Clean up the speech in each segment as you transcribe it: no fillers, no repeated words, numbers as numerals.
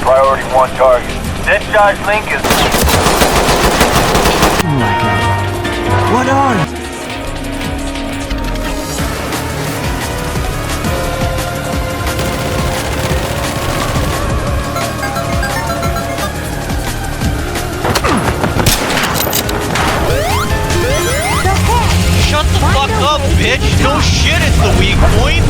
Priority 1 target. Deadshot link is... Oh my god. What on? Shut the fuck up, bitch! No shit, it's the weak point!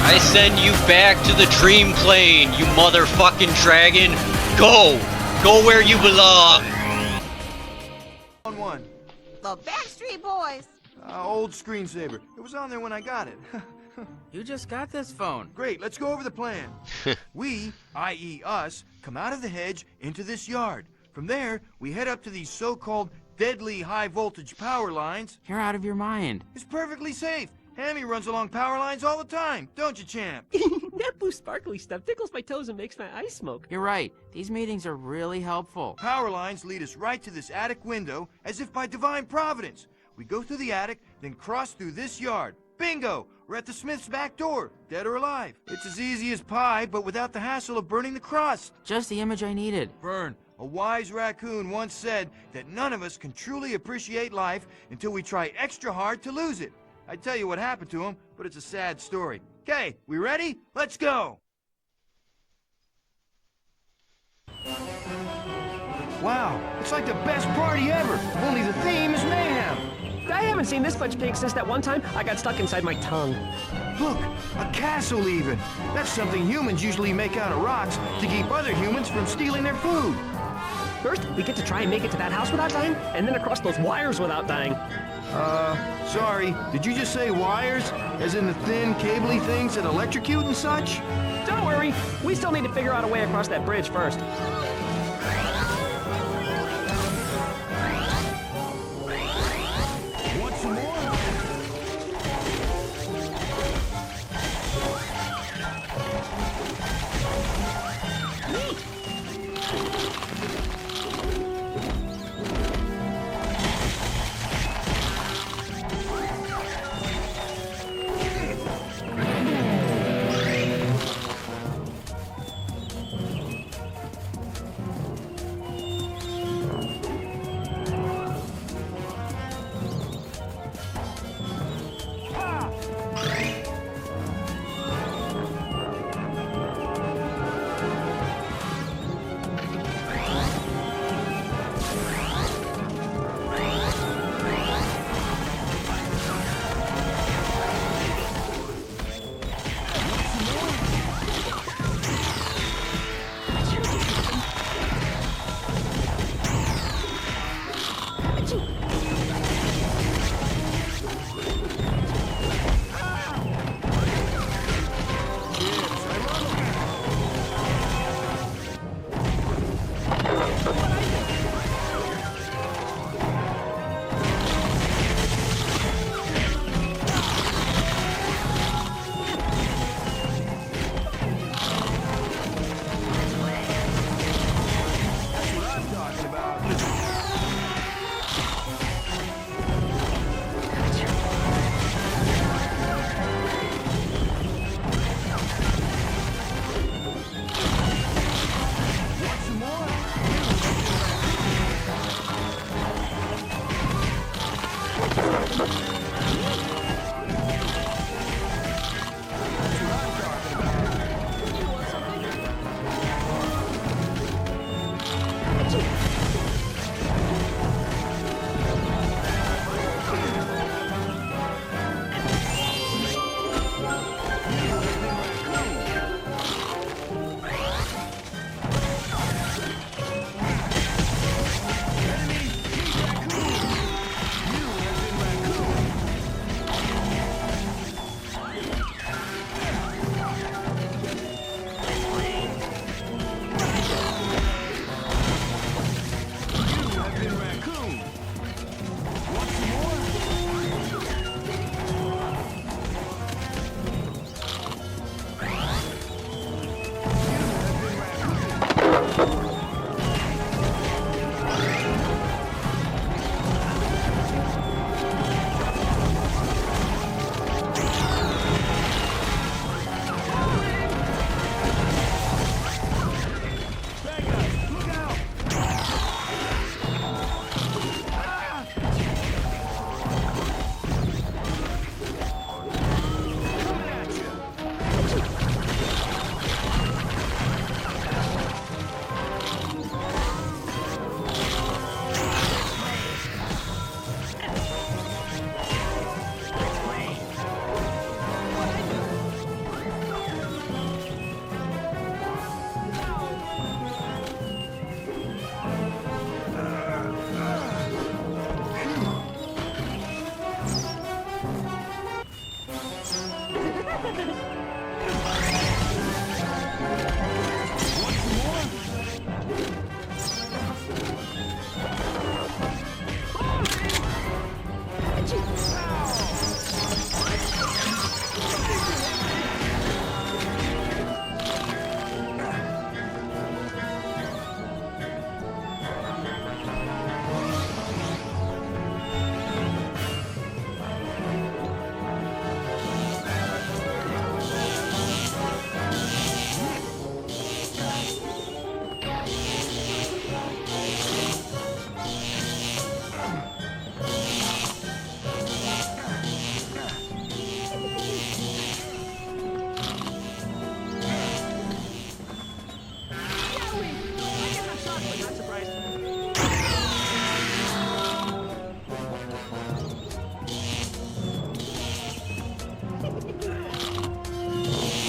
I send you back to the dream plane, you motherfucking dragon! Go! Go where you belong! 1-1. The Backstreet Boys. Old screensaver. It was on there when I got it. You just got this phone. Great, let's go over the plan. We, i.e. us, come out of the hedge into this yard. From there, we head up to these so-called deadly high-voltage power lines. You're out of your mind. It's perfectly safe. Hammy runs along power lines all the time, don't you, champ? That blue sparkly stuff tickles my toes and makes my eyes smoke. You're right. These meetings are really helpful. Power lines lead us right to this attic window, as if by divine providence. We go through the attic, then cross through this yard. Bingo! We're at the Smith's back door, dead or alive. It's as easy as pie, but without the hassle of burning the crust. Just the image I needed. Vern, a wise raccoon once said that none of us can truly appreciate life until we try extra hard to lose it. I'd tell you what happened to him, but it's a sad story. Okay, we ready? Let's go! Wow, it's like the best party ever, only the theme is mayhem. I haven't seen this much cake since that one time I got stuck inside my tongue. Look, a castle even. That's something humans usually make out of rocks to keep other humans from stealing their food. First, we get to try and make it to that house without dying, and then across those wires without dying. Sorry, did you just say wires? As in the thin, cabley things that electrocute and such? Don't worry, we still need to figure out a way across that bridge first. Want some more?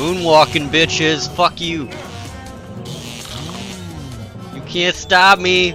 Moonwalking, bitches. Fuck you. You can't stop me.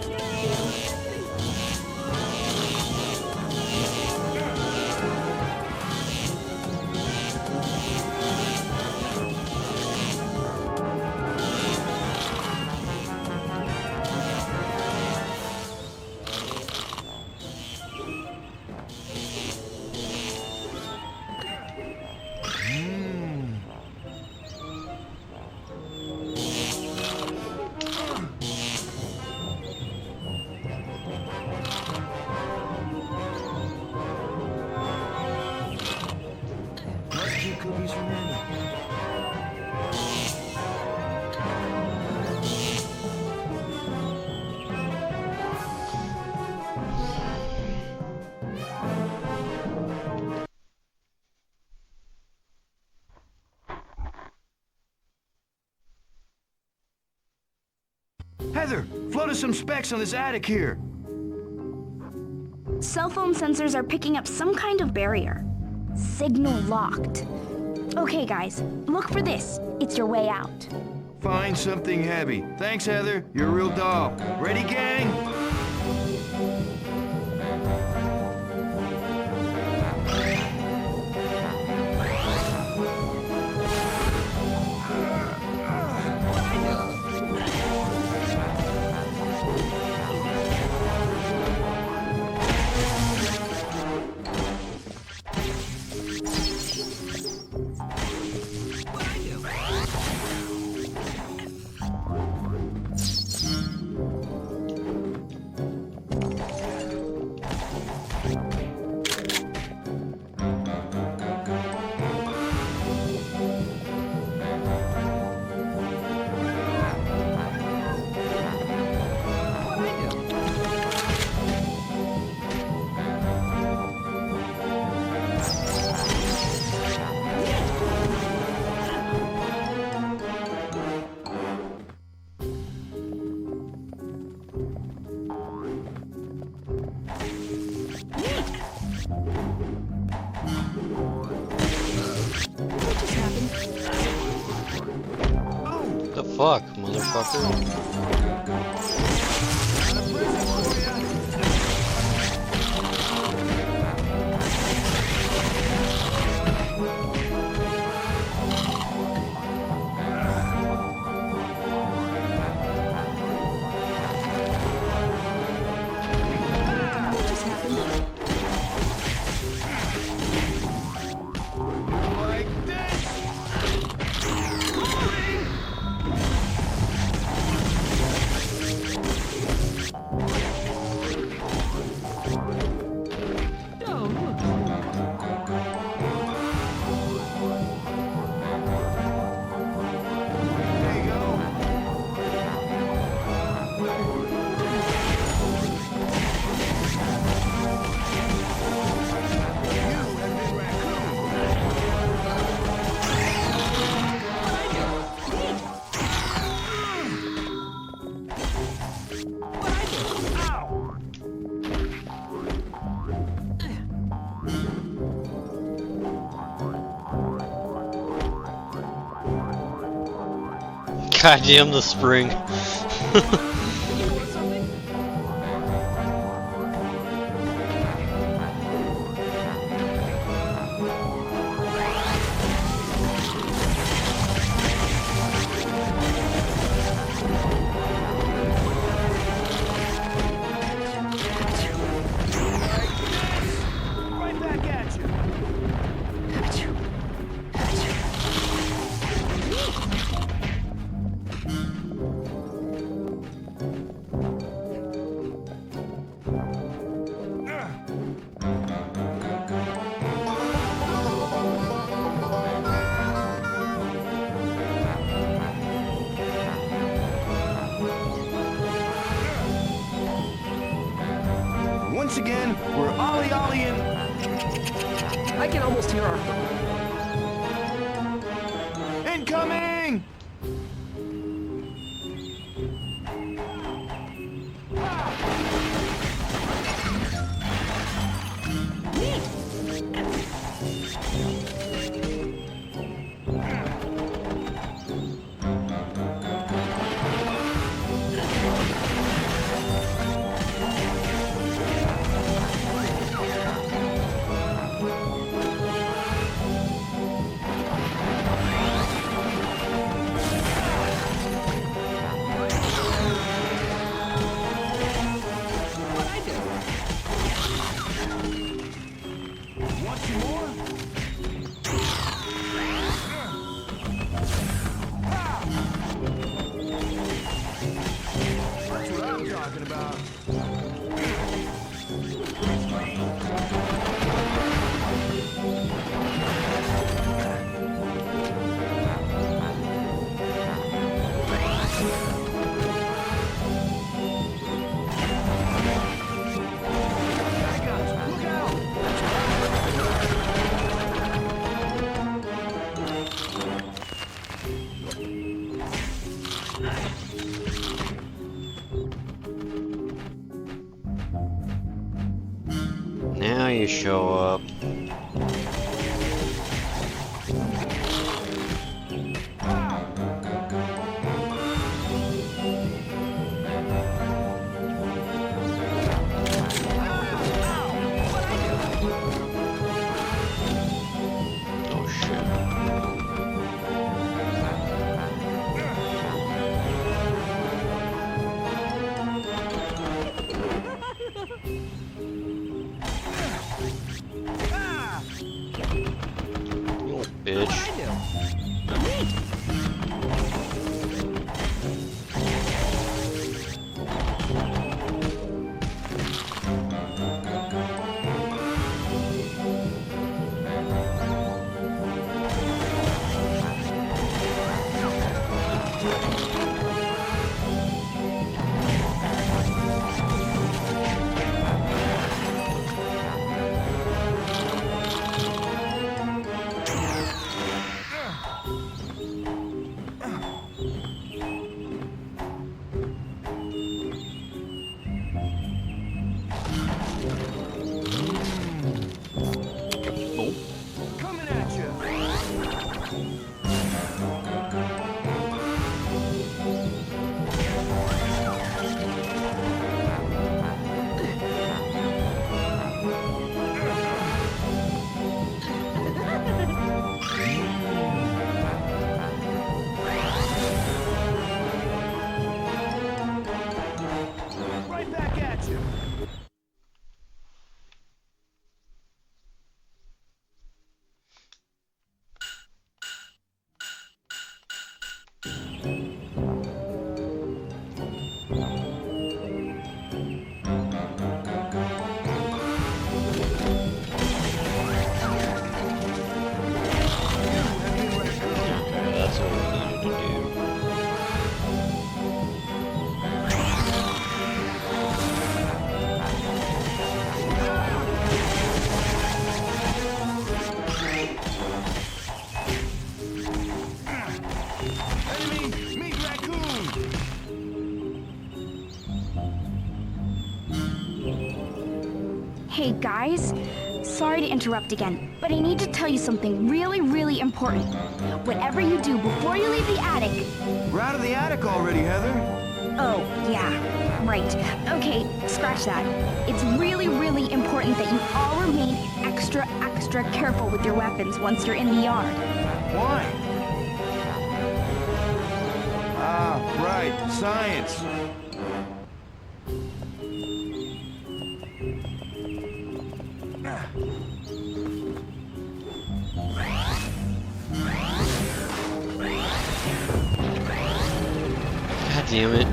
Cookies from Annie. Heather, float us some specs on this attic here. Cell phone sensors are picking up some kind of barrier. Signal locked. Okay, guys, look for this. It's your way out. Find something heavy. Thanks, Heather. You're a real doll. Ready, gang? The fuck, motherfucker? Goddamn the spring. Right back at you. Once again, we're ollie-ollieing. I can almost hear our... Incoming! I'm talking about. Now you show up. Oh shit. Little bitch. Coming at you. Right back at you. That's what we needed to do. Enemy, meet raccoon. Hey guys, sorry to interrupt again, but I need to tell you something really, really important. Whatever you do before you leave the attic. We're out of the attic already, Heather. Oh, yeah, right. Okay, scratch that. It's really, really important that you all remain extra, extra careful with your weapons once you're in the yard. Why? Ah, right. Science. God damn it.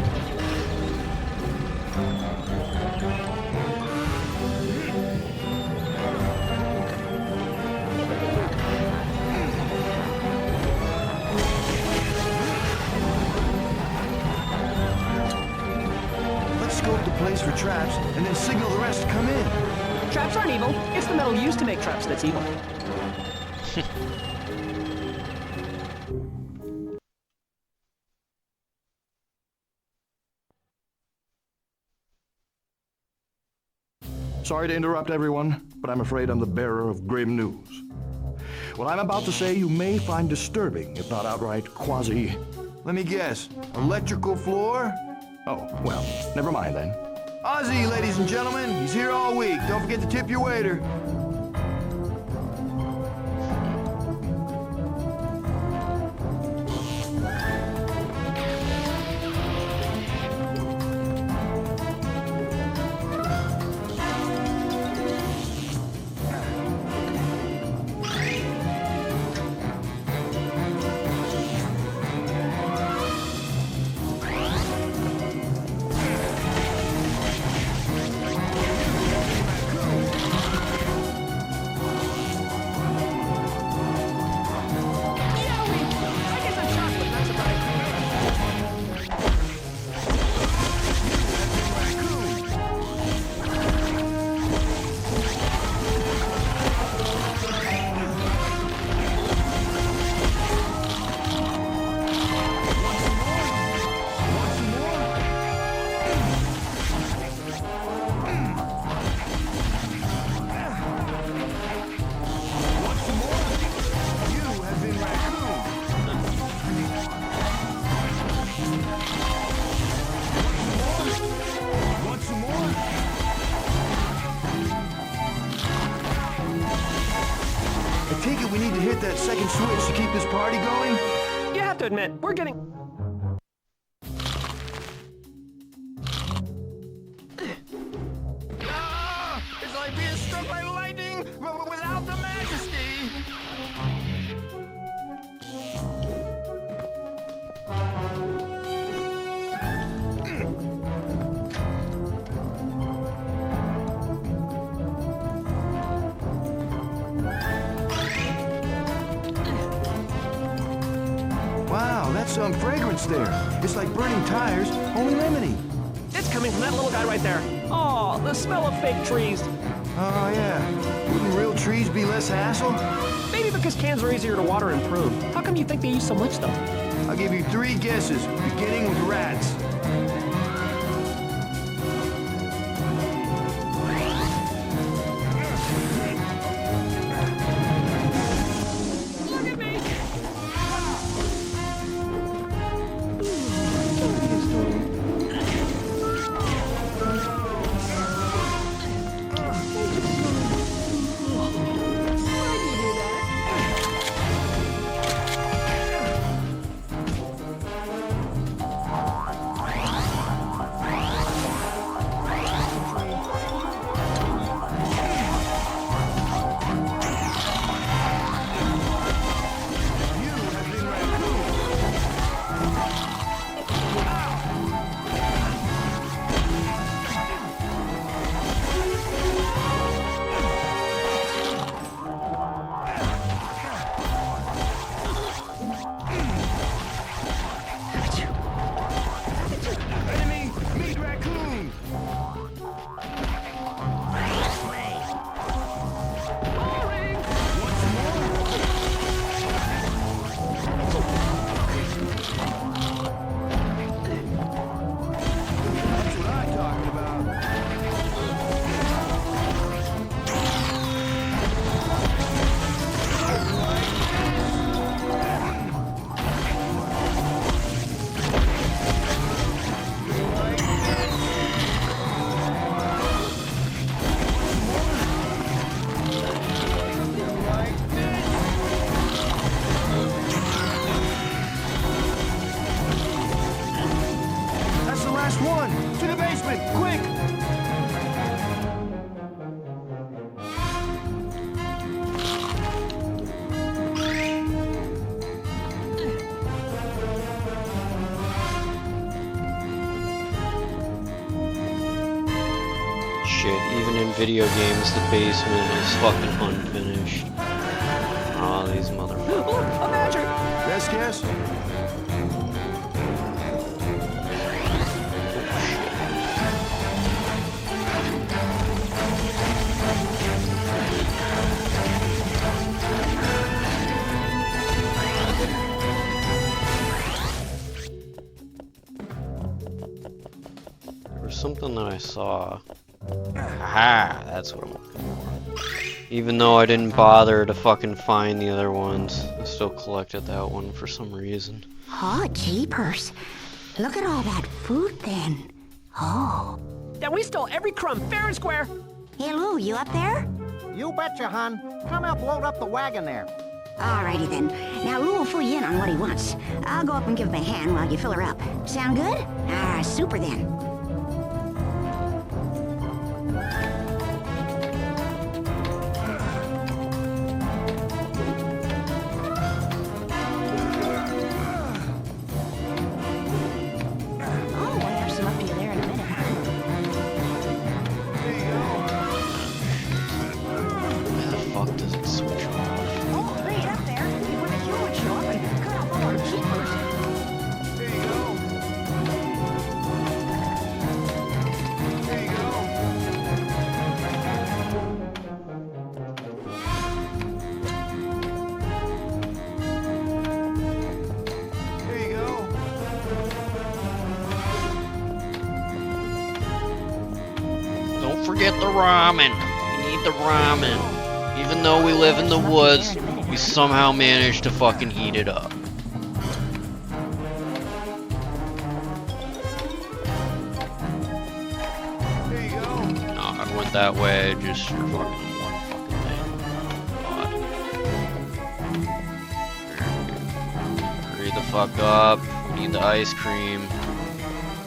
Let's scope the place for traps and then signal the rest to come in. Traps aren't evil. It's the metal used to make traps that's evil. Sorry to interrupt everyone, but I'm afraid I'm the bearer of grim news. What I'm about to say you may find disturbing, if not outright quasi... Let me guess. Electrical floor? Oh, well, never mind then. Ozzy, ladies and gentlemen. He's here all week. Don't forget to tip your waiter. we need to hit that second switch to keep this party going? You have to admit, we're getting... It's like being struck by lightning, but without the majesty. Wow, that's some fragrance there. It's like burning tires, only lemony. It's coming from that little guy right there. Oh, the smell of fake trees. Oh, yeah. Wouldn't real trees be less hassle? Maybe because cans are easier to water and prune. How come you think they use so much, though? I'll give you 3 guesses, beginning with rats. Look at me! Enemy, meat raccoon! That's what I'm talking about. That's the last one! To the basement, quick! Shit, even in video games, the basement is fucking unfinished. Oh, these motherfuckers. Look, a badger! Best guess? There was something that I saw. Aha, that's what I'm looking for. Even though I didn't bother to fucking find the other ones, I still collected that one for some reason. Oh, jeepers. Look at all that food then. Oh. Yeah, we stole every crumb, fair and square. Hey, Lou, you up there? You betcha, hon. Come help load up the wagon there. Alrighty then. Now, Lou will fill you in on what he wants. I'll go up and give him a hand while you fill her up. Sound good? Ah, super then. Oh, we'll have some up to you there in a minute, huh? Where the fuck does it switch off? Oh, bring it up there. Before the queue would show up and cut off all our keepers. There you go. There you go. There you go. Don't forget the ramen. We need the ramen. Even though we live in the woods, we somehow managed to fucking heat it up. There you go. No, I went that way just for fucking one fucking thing. God. fuck up. Need the ice cream.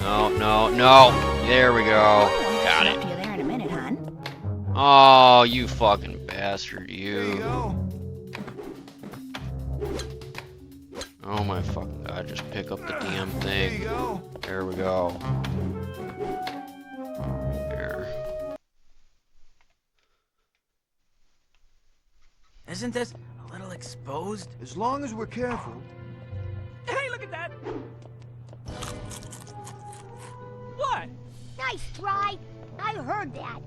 No, no, no. There we go. Got it. You there in a minute, hon. Oh, you fucking bastard, There you you. go. Oh my fucking god, just pick up the damn There you thing. go. There we go. There. Isn't this a little exposed? As long as we're careful. Hey, look at that! What? Nice try. I heard that.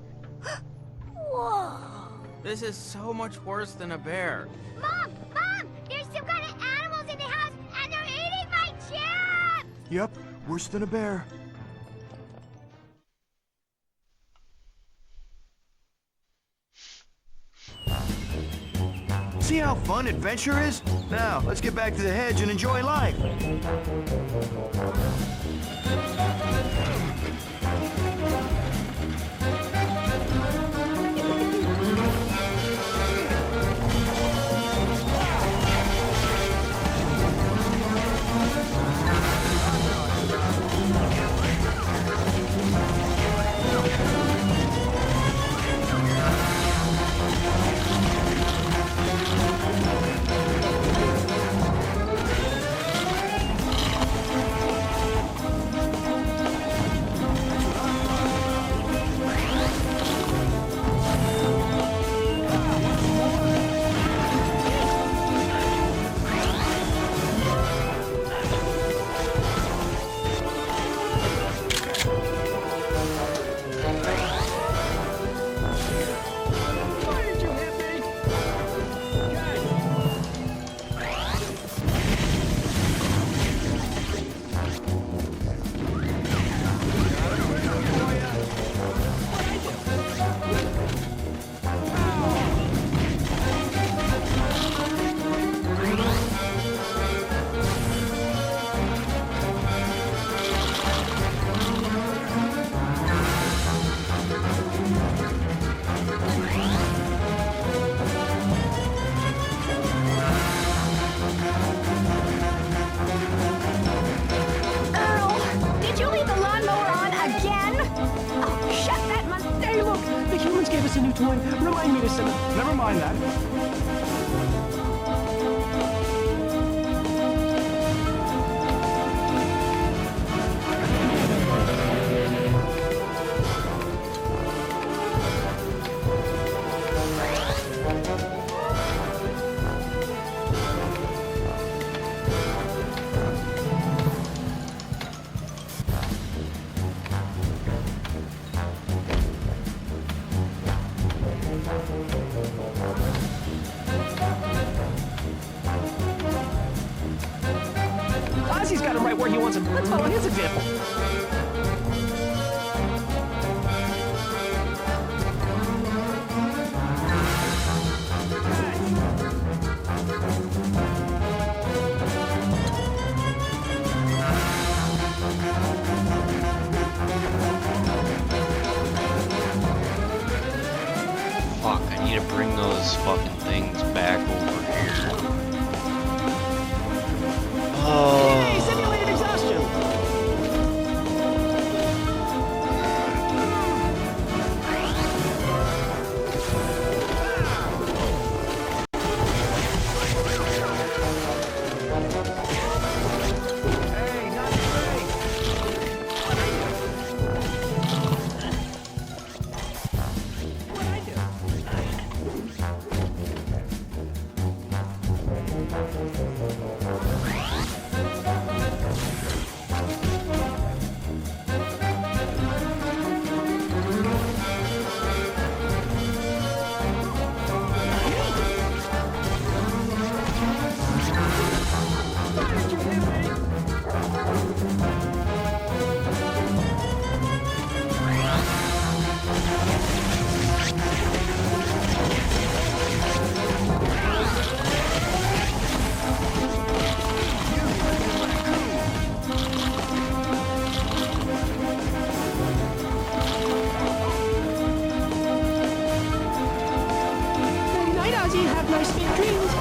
Whoa. This is so much worse than a bear. Mom! Mom! There's some kind of animals in the house, and they're eating my chips! Yep, worse than a bear. See how fun adventure is? Now, let's get back to the hedge and enjoy life. Why did you hit me? Earl, did you leave the lawnmower on again? Oh, shut that mon- Hey, look! The humans gave us a new toy. Remind me to send it. Never mind that. Ozzy's got him right where he wants him. Let's follow his example. Fuck, I need to bring those fucking things back over here. Hey, Oh. simulated exhaustion! Hey, not great. Night, Ozzy. Have nice big dreams.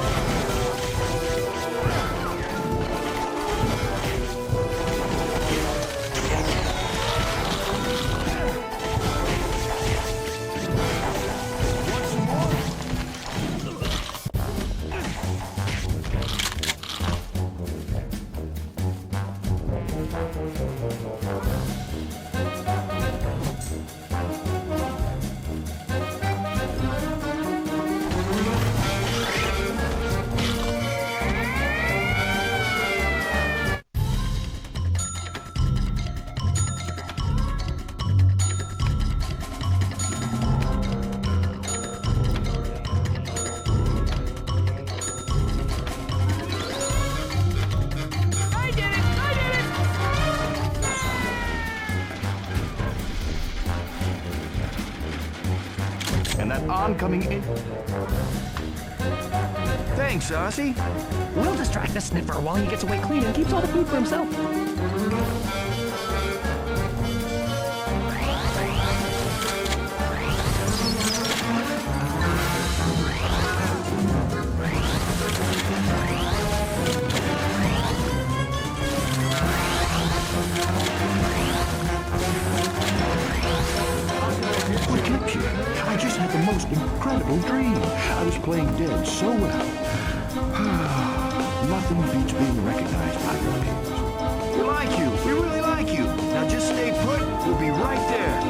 that oncoming in... Thanks, Ozzy. We'll distract the sniffer while he gets away clean and keeps all the food for himself. What kept you? I just had the most incredible dream. I was playing dead so well. Nothing beats being recognized by your peers. We like you. We really like you. Now just stay put. We'll be right there.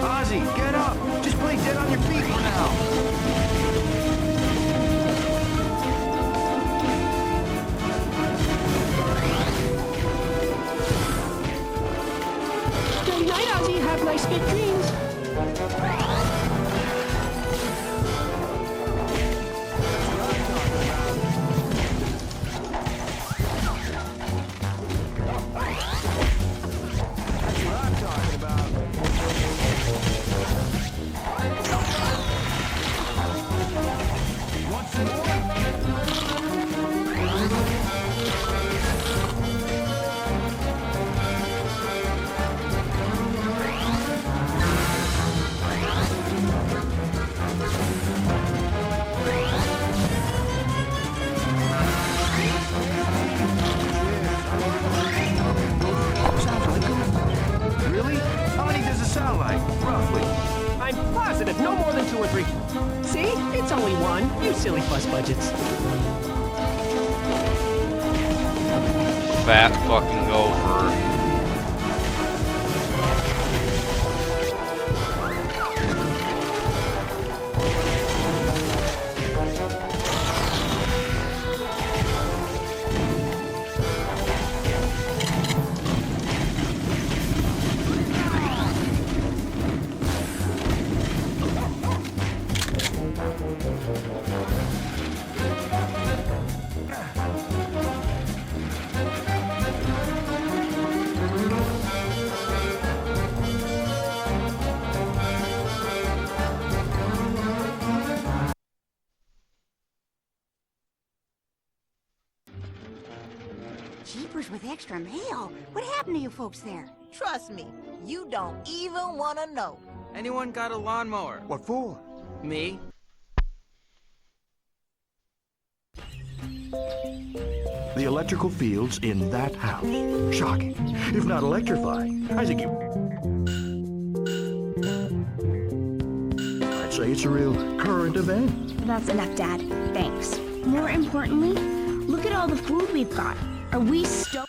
Ozzy, get up! Just play dead on your feet for now! Good night, Ozzy. Have nice, good dreams. I'm positive no more than 2 or 3. See? It's only 1. You silly fuss budgets. Fat fucking Gopher. Jeepers with extra mail. What happened to you folks there? Trust me, you don't even want to know. Anyone got a lawnmower? What for? Me? The electrical fields in that house. Shocking, if not electrifying. I think you... I'd say it's a real current event. That's enough, Dad. Thanks. More importantly, look at all the food we've got. Are we stoked?